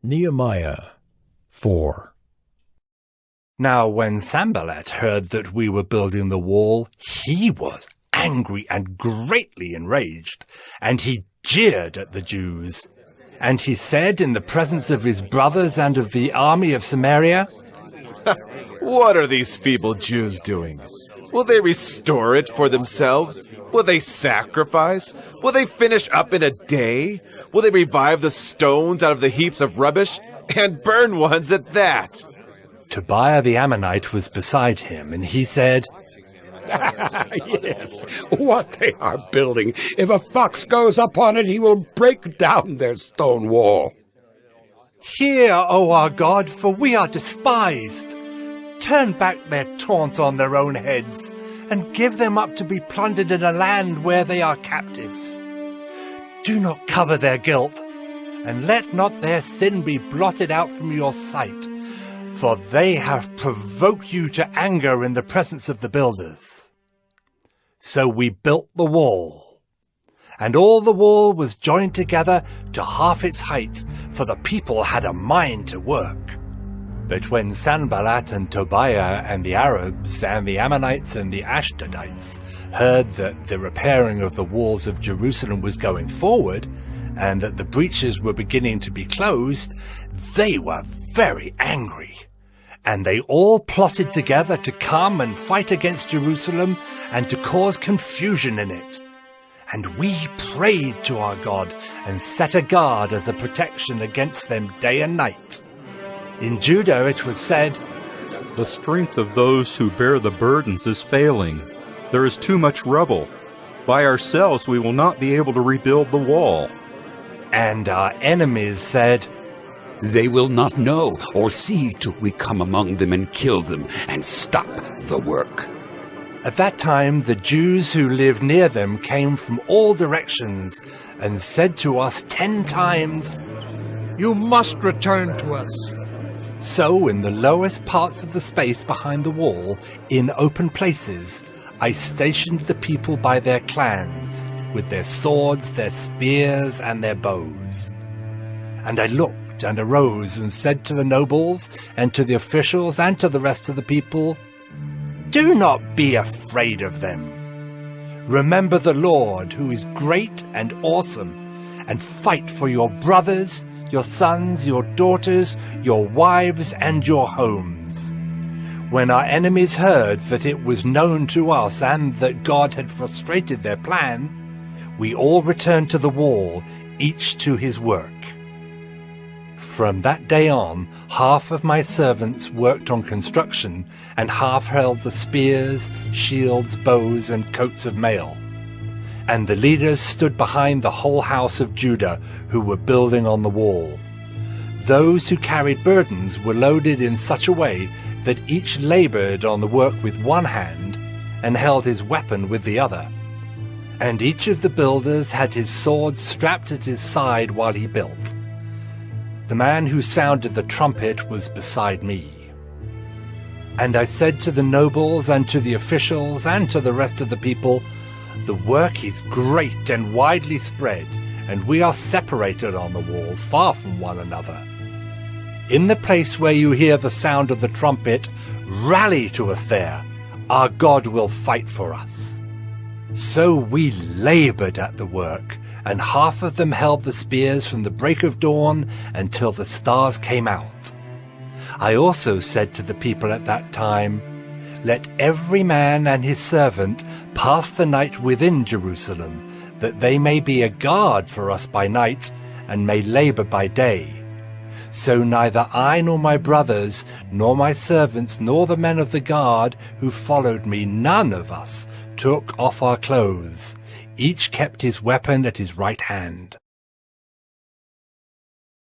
Nehemiah 4. Now when Sanballat heard that we were building the wall, he was angry and greatly enraged, and he jeered at the Jews. And he said in the presence of his brothers and of the army of Samaria, "What are these feeble Jews doing? Will they restore it for themselves? Will they sacrifice? Will they finish up in a day? Will they revive the stones out of the heaps of rubbish, and burn ones at that?" Tobiah the Ammonite was beside him, and he said, "Yes, what they are building. If a fox goes upon it, he will break down their stone wall." "Hear, O our God, for we are despised. Turn back their taunt on their own heads, and give them up to be plundered in a land where they are captives. Do not cover their guilt, and let not their sin be blotted out from your sight, for they have provoked you to anger in the presence of the builders." So we built the wall, and all the wall was joined together to half its height, for the people had a mind to work. But when Sanballat and Tobiah and the Arabs and the Ammonites and the Ashdodites heard that the repairing of the walls of Jerusalem was going forward, and that the breaches were beginning to be closed, they were very angry. And they all plotted together to come and fight against Jerusalem and to cause confusion in it. And we prayed to our God and set a guard as a protection against them day and night. In Judah it was said, "The strength of those who bear the burdens is failing. There is too much rubble. By ourselves we will not be able to rebuild the wall." And our enemies said, "They will not know or see till we come among them and kill them and stop the work." At that time the Jews who lived near them came from all directions and said to us 10 times, "You must return to us." So in the lowest parts of the space behind the wall, in open places, I stationed the people by their clans, with their swords, their spears, and their bows. And I looked and arose and said to the nobles and to the officials and to the rest of the people, "Do not be afraid of them. Remember the Lord, who is great and awesome, and fight for your brothers, your sons, your daughters, your wives, and your homes." When our enemies heard that it was known to us and that God had frustrated their plan, we all returned to the wall, each to his work. From that day on, half of my servants worked on construction, and half held the spears, shields, bows, and coats of mail. And the leaders stood behind the whole house of Judah, who were building on the wall. Those who carried burdens were loaded in such a way that each labored on the work with one hand and held his weapon with the other. And each of the builders had his sword strapped at his side while he built. The man who sounded the trumpet was beside me. And I said to the nobles and to the officials and to the rest of the people, "The work is great and widely spread, and we are separated on the wall, far from one another. In the place where you hear the sound of the trumpet, rally to us there. Our God will fight for us." So we labored at the work, and half of them held the spears from the break of dawn until the stars came out. I also said to the people at that time, "Let every man and his servant pass the night within Jerusalem, that they may be a guard for us by night, and may labor by day." So neither I nor my brothers, nor my servants, nor the men of the guard who followed me, none of us took off our clothes. Each kept his weapon at his right hand.